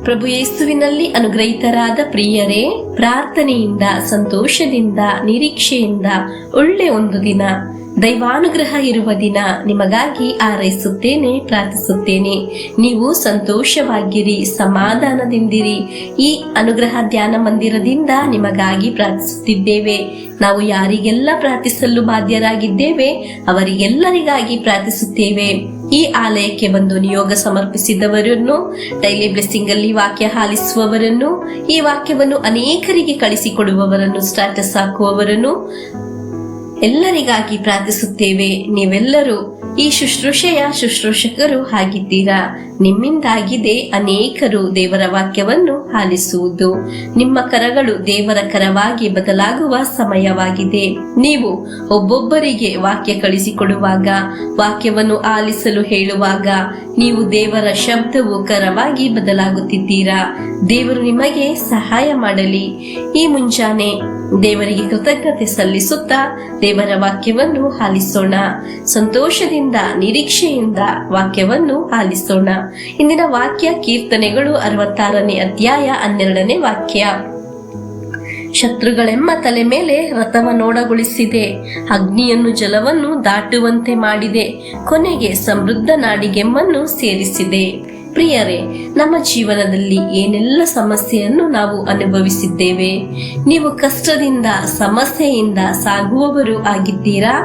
ಪ್ರಭು ಯೇಸುವಿನಲ್ಲಿ ಅನುಗ್ರಹಿತರಾದ ಪ್ರಿಯರೇ, ಪ್ರಾರ್ಥನೆಯಿಂದ, ಸಂತೋಷದಿಂದ, ನಿರೀಕ್ಷೆಯಿಂದ ಒಳ್ಳೆ ಒಂದು ದಿನ, ದೈವಾನುಗ್ರಹ ಇರುವ ದಿನ ನಿಮಗಾಗಿ ಹಾರೈಸುತ್ತೇನೆ, ಪ್ರಾರ್ಥಿಸುತ್ತೇನೆ. ನೀವು ಸಂತೋಷವಾಗಿರಿ, ಸಮಾಧಾನದಿಂದಿರಿ. ಈ ಅನುಗ್ರಹ ಧ್ಯಾನ ಮಂದಿರದಿಂದ ನಿಮಗಾಗಿ ಪ್ರಾರ್ಥಿಸುತ್ತಿದ್ದೇವೆ. ನಾವು ಯಾರಿಗೆಲ್ಲ ಪ್ರಾರ್ಥಿಸಲು ಬಾಧ್ಯರಾಗಿದ್ದೇವೆ ಅವರಿಗೆಲ್ಲರಿಗಾಗಿ ಪ್ರಾರ್ಥಿಸುತ್ತೇವೆ. ಈ ಆಲಯಕ್ಕೆ ಬಂದು ನಿಯೋಗ ಸಮರ್ಪಿಸಿದವರನ್ನು, ಡೈಲಿ ಬ್ಲೆಸ್ಸಿಂಗ್ ಅಲ್ಲಿ ವಾಕ್ಯ ಆಲಿಸುವವರನ್ನು, ಈ ವಾಕ್ಯವನ್ನು ಅನೇಕರಿಗೆ ಕಳಿಸಿಕೊಡುವವರನ್ನು, ಸ್ಟಾಟಸ್ ಹಾಕುವವರನ್ನು ಎಲ್ಲರಿಗಾಗಿ ಪ್ರಾರ್ಥಿಸುತ್ತೇವೆ. ನೀವೆಲ್ಲರೂ ಈ ಶುಶ್ರೂಷೆಯ ಶುಶ್ರೂಷಕರು ಆಗಿದ್ದೀರಾ. ನಿಮ್ಮಿಂದಾಗಿದೆ ಅನೇಕರು ದೇವರ ವಾಕ್ಯವನ್ನು ಆಲಿಸುವುದು. ನಿಮ್ಮ ಕರಗಳು ದೇವರ ಕರವಾಗಿ ಬದಲಾಗುವ ಸಮಯವಾಗಿದೆ. ನೀವು ಒಬ್ಬೊಬ್ಬರಿಗೆ ವಾಕ್ಯ ಕಳಿಸಿಕೊಡುವಾಗ, ವಾಕ್ಯವನ್ನು ಆಲಿಸಲು ಹೇಳುವಾಗ ನೀವು ದೇವರ ಶಬ್ದವು ಕರವಾಗಿ ಬದಲಾಗುತ್ತಿದ್ದೀರಾ. ದೇವರು ನಿಮಗೆ ಸಹಾಯ ಮಾಡಲಿ. ಈ ಮುಂಜಾನೆ ದೇವರಿಗೆ ಕೃತಜ್ಞತೆ ಸಲ್ಲಿಸುತ್ತಾ ದೇವರ ವಾಕ್ಯವನ್ನು ಆಲಿಸೋಣ. ಸಂತೋಷದಿಂದ, ನಿರೀಕ್ಷೆಯಿಂದ ವಾಕ್ಯವನ್ನು ಆಲಿಸೋಣ. ಇಂದಿನ ವಾಕ್ಯ ಕೀರ್ತನೆಗಳು 66ನೇ ಅಧ್ಯಾಯ 12ನೇ ವಾಕ್ಯ. ಶತ್ರುಗಳೆಮ್ಮ ತಲೆ ಮೇಲೆ ರಥವನ್ನೋಡಗೊಳಿಸಿದೆ, ಅಗ್ನಿಯನ್ನು ಜಲವನ್ನು ದಾಟುವಂತೆ ಮಾಡಿದೆ, ಕೊನೆಗೆ ಸಮೃದ್ಧ ನಾಡಿಗೆಮ್ಮನ್ನು ಸೇರಿಸಿದೆ. ಪ್ರಿಯರೇ, ನಮ್ಮ ಜೀವನದಲ್ಲಿ ಏನೆಲ್ಲ ಸಮಸ್ಯೆಯನ್ನು ನಾವು ಅನುಭವಿಸಿದ್ದೇವೆ. ನೀವು ಕಷ್ಟದಿಂದ, ಸಮಸ್ಯೆಯಿಂದ ಸಾಗುವವರು ಆಗಿದ್ದೀರಾ.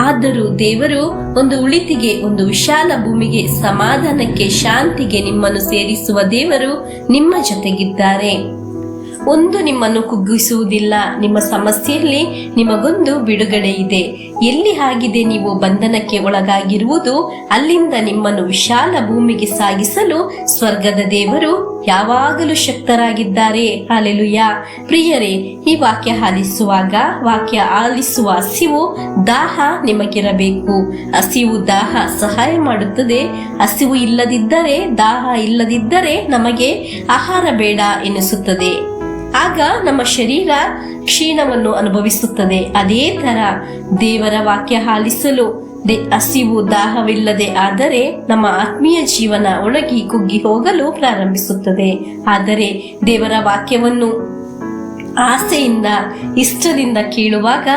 ಆದರೂ ದೇವರು ಒಂದು ಉಳಿತಿಗೆ, ಒಂದು ವಿಶಾಲ ಭೂಮಿಗೆ, ಸಮಾಧಾನಕ್ಕೆ, ಶಾಂತಿಗೆ ನಿಮ್ಮನ್ನು ಸೇರಿಸುವ ದೇವರು ನಿಮ್ಮ ಜೊತೆಗಿದ್ದಾರೆ. ಒಂದು ನಿಮ್ಮನ್ನು ಕುಗ್ಗಿಸುವುದಿಲ್ಲ. ನಿಮ್ಮ ಸಮಸ್ಯೆಯಲ್ಲಿ ನಿಮಗೊಂದು ಬಿಡುಗಡೆ ಇದೆ. ಎಲ್ಲಿ ಆಗಿದೆ ನೀವು ಬಂಧನಕ್ಕೆ ಒಳಗಾಗಿರುವುದು, ಅಲ್ಲಿಂದ ನಿಮ್ಮನ್ನು ವಿಶಾಲ ಭೂಮಿಗೆ ಸಾಗಿಸಲು ಸ್ವರ್ಗದ ದೇವರು ಯಾವಾಗಲೂ ಶಕ್ತರಾಗಿದ್ದಾರೆ. ಹಲ್ಲೆಲೂಯಾ. ಪ್ರಿಯರೇ, ಈ ವಾಕ್ಯ ಆಲಿಸುವಾಗ, ವಾಕ್ಯ ಆಲಿಸುವ ಹಸಿವು, ದಾಹ ನಿಮಗಿರಬೇಕು. ಹಸಿವು, ದಾಹ ಸಹಾಯ ಮಾಡುತ್ತದೆ. ಹಸಿವು ಇಲ್ಲದಿದ್ದರೆ, ದಾಹ ಇಲ್ಲದಿದ್ದರೆ ನಮಗೆ ಆಹಾರ ಬೇಡ ಎನಿಸುತ್ತದೆ. ಆಗ ನಮ್ಮ ಶರೀರ ಕ್ಷೀಣವನ್ನು ಅನುಭವಿಸುತ್ತದೆ. ಅದೇ ತರ ದೇವರ ವಾಕ್ಯ ಆಲಿಸಲು ಹಸಿವು, ದಾಹವಿಲ್ಲದೆ ಆದರೆ ನಮ್ಮ ಆತ್ಮೀಯ ಜೀವನ ಒಣಗಿ ಕುಗ್ಗಿ ಹೋಗಲು ಪ್ರಾರಂಭಿಸುತ್ತದೆ. ಆದರೆ ದೇವರ ವಾಕ್ಯವನ್ನು ಆಸೆಯಿಂದ, ಇಷ್ಟದಿಂದ ಕೇಳುವಾಗ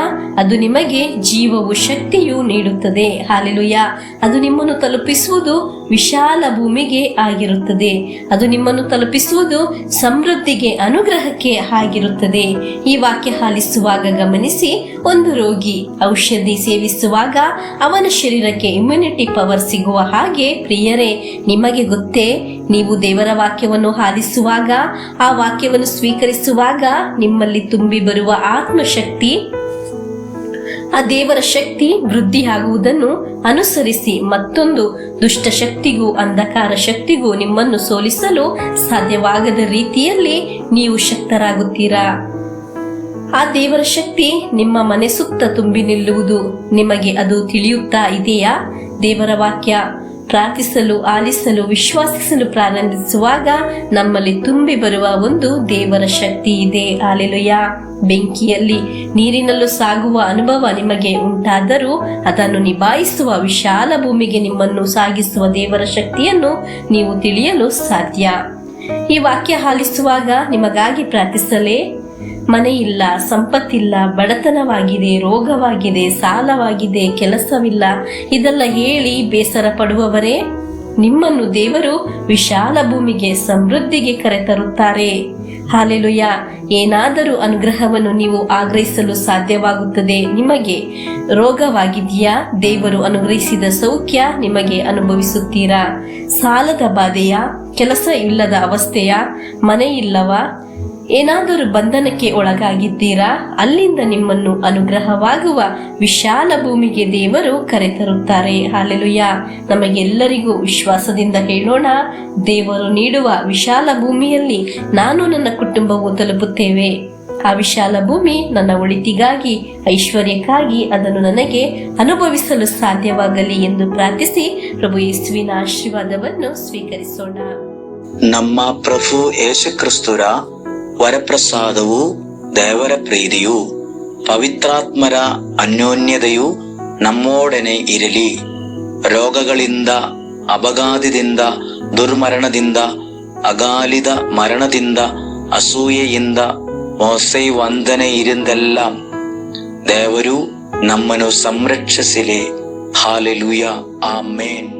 ಅದು ನಿಮಗೆ ಜೀವವು, ಶಕ್ತಿಯು ನೀಡುತ್ತದೆ. ಹಲ್ಲೆಲೂಯಾ. ಅದು ನಿಮ್ಮನ್ನು ತಲುಪಿಸುವುದು ವಿಶಾಲ ಭೂಮಿಗೆ ಆಗಿರುತ್ತದೆ. ಅದು ನಿಮ್ಮನ್ನು ತಲುಪಿಸುವುದು ಸಮೃದ್ಧಿಗೆ, ಅನುಗ್ರಹಕ್ಕೆ ಆಗಿರುತ್ತದೆ. ಈ ವಾಕ್ಯ ಆಲಿಸುವಾಗ ಗಮನಿಸಿ, ಒಂದು ರೋಗಿ ಔಷಧಿ ಸೇವಿಸುವಾಗ ಅವನ ಶರೀರಕ್ಕೆ ಇಮ್ಯುನಿಟಿ ಪವರ್ ಸಿಗುವ ಹಾಗೆ, ಪ್ರಿಯರೇ, ನಿಮಗೆ ಗೊತ್ತೇ, ನೀವು ದೇವರ ವಾಕ್ಯವನ್ನು ಆಲಿಸುವಾಗ, ಆ ವಾಕ್ಯವನ್ನು ಸ್ವೀಕರಿಸುವಾಗ ನಿಮ್ಮಲ್ಲಿ ತುಂಬಿ ಬರುವ ಆತ್ಮಶಕ್ತಿ, ಆ ದೇವರ ಶಕ್ತಿ ವೃದ್ಧಿಯಾಗುವುದನ್ನು ಅನುಸರಿಸಿ ಮತ್ತೊಂದು ದುಷ್ಟ ಶಕ್ತಿಗೂ, ಅಂಧಕಾರ ಶಕ್ತಿಗೂ ನಿಮ್ಮನ್ನು ಸೋಲಿಸಲು ಸಾಧ್ಯವಾಗದ ರೀತಿಯಲ್ಲಿ ನೀವು ಶಕ್ತರಾಗುತ್ತೀರಾ. ಆ ದೇವರ ಶಕ್ತಿ ನಿಮ್ಮ ಮನೆ ಸುತ್ತ ತುಂಬಿ ನಿಲ್ಲುವುದು ನಿಮಗೆ ಅದು ತಿಳಿಯುತ್ತಾ ಇದೆಯಾ? ದೇವರ ವಾಕ್ಯ ಪ್ರಾರ್ಥಿಸಲು, ಆಲಿಸಲು, ವಿಶ್ವಾಸಿಸಲು ಪ್ರಾರಂಭಿಸುವಾಗ ನಮ್ಮಲ್ಲಿ ತುಂಬಿ ಬರುವ ಒಂದು ದೇವರ ಶಕ್ತಿ ಇದೆ. ಹಲ್ಲೆಲೂಯಾ. ಬೆಂಕಿಯಲ್ಲಿ, ನೀರಿನಲ್ಲೂ ಸಾಗುವ ಅನುಭವ ನಿಮಗೆ ಉಂಟಾದರೂ ಅದನ್ನು ನಿಭಾಯಿಸುವ ವಿಶಾಲ ಭೂಮಿಗೆ ನಿಮ್ಮನ್ನು ಸಾಗಿಸುವ ದೇವರ ಶಕ್ತಿಯನ್ನು ನೀವು ತಿಳಿಯಲು ಸಾಧ್ಯ. ಈ ವಾಕ್ಯ ಆಲಿಸುವಾಗ ನಿಮಗಾಗಿ ಪ್ರಾರ್ಥಿಸಲೇ? ಮನೆ ಇಲ್ಲ, ಸಂಪತ್ತಿಲ್ಲ, ಬಡತನವಾಗಿದೆ, ರೋಗವಾಗಿದೆ, ಸಾಲವಾಗಿದೆ, ಕೆಲಸವಿಲ್ಲ, ಇದೆಲ್ಲ ಹೇಳಿ ಬೇಸರ ಪಡುವವರೇ, ನಿಮ್ಮನ್ನು ದೇವರು ವಿಶಾಲ ಭೂಮಿಗೆ, ಸಮೃದ್ಧಿಗೆ ಕರೆತರುತ್ತಾರೆ. ಹಲ್ಲೆಲೂಯಾ. ಏನಾದರೂ ಅನುಗ್ರಹವನ್ನು ನೀವು ಆಗ್ರಹಿಸಲು ಸಾಧ್ಯವಾಗುತ್ತದೆ. ನಿಮಗೆ ರೋಗವಾಗಿದೆಯಾ? ದೇವರು ಅನುಗ್ರಹಿಸಿದ ಸೌಖ್ಯ ನಿಮಗೆ ಅನುಭವಿಸುತ್ತೀರಾ? ಸಾಲದ ಬಾಧೆಯ, ಕೆಲಸ ಇಲ್ಲದ ಅವಸ್ಥೆಯ, ಮನೆ ಇಲ್ಲವಾ? ಏನಾದರೂ ಬಂಧನಕ್ಕೆ ಒಳಗಾಗಿದ್ದೀರಾ? ಅಲ್ಲಿಂದ ನಿಮ್ಮನ್ನು ಅನುಗ್ರಹವಾಗುವ ವಿಶಾಲ ಭೂಮಿಗೆ ದೇವರು ಕರೆತರುತ್ತಾರೆ. ಹಲ್ಲೆಲೂಯಾ. ನಮಗೆಲ್ಲರಿಗೂ ವಿಶ್ವಾಸದಿಂದ ಹೇಳೋಣ, ದೇವರು ನೀಡುವ ವಿಶಾಲ ಭೂಮಿಯಲ್ಲಿ ನಾನು, ನನ್ನ ಕುಟುಂಬವು ತಲುಪುತ್ತೇವೆ. ಆ ವಿಶಾಲ ಭೂಮಿ ನನ್ನ ಒಳಿತಿಗಾಗಿ, ಐಶ್ವರ್ಯಕ್ಕಾಗಿ ಅದನ್ನು ನನಗೆ ಅನುಭವಿಸಲು ಸಾಧ್ಯವಾಗಲಿ ಎಂದು ಪ್ರಾರ್ಥಿಸಿ ಪ್ರಭು ಯೇಸುವಿನ ಆಶೀರ್ವಾದವನ್ನು ಸ್ವೀಕರಿಸೋಣ. ನಮ್ಮ ಪ್ರಭು ಯೇಸು ಕ್ರಿಸ್ತರ ವರಪ್ರಸಾದವು, ದೇವರ ಪ್ರೀತಿಯು, ಪವಿತ್ರಾತ್ಮರ ಅನ್ಯೋನ್ಯತೆಯು ನಮ್ಮೊಡನೆ ಇರಲಿ. ರೋಗಗಳಿಂದ, ಅಪಘಾತದಿಂದ, ದುರ್ಮರಣದಿಂದ, ಅಗಾಲಿದ ಮರಣದಿಂದ ಅಸೂಯೆಯಿಂದ ಮೋಸೈವಂದನೆಯಿರಿಂದೆല്ലാം ದೇವರು ನಮ್ಮನ್ನು ಸಂರಕ್ಷಿಸಲಿ. ಹಾಲೆಲೂಯ, ಆಮೇನ್.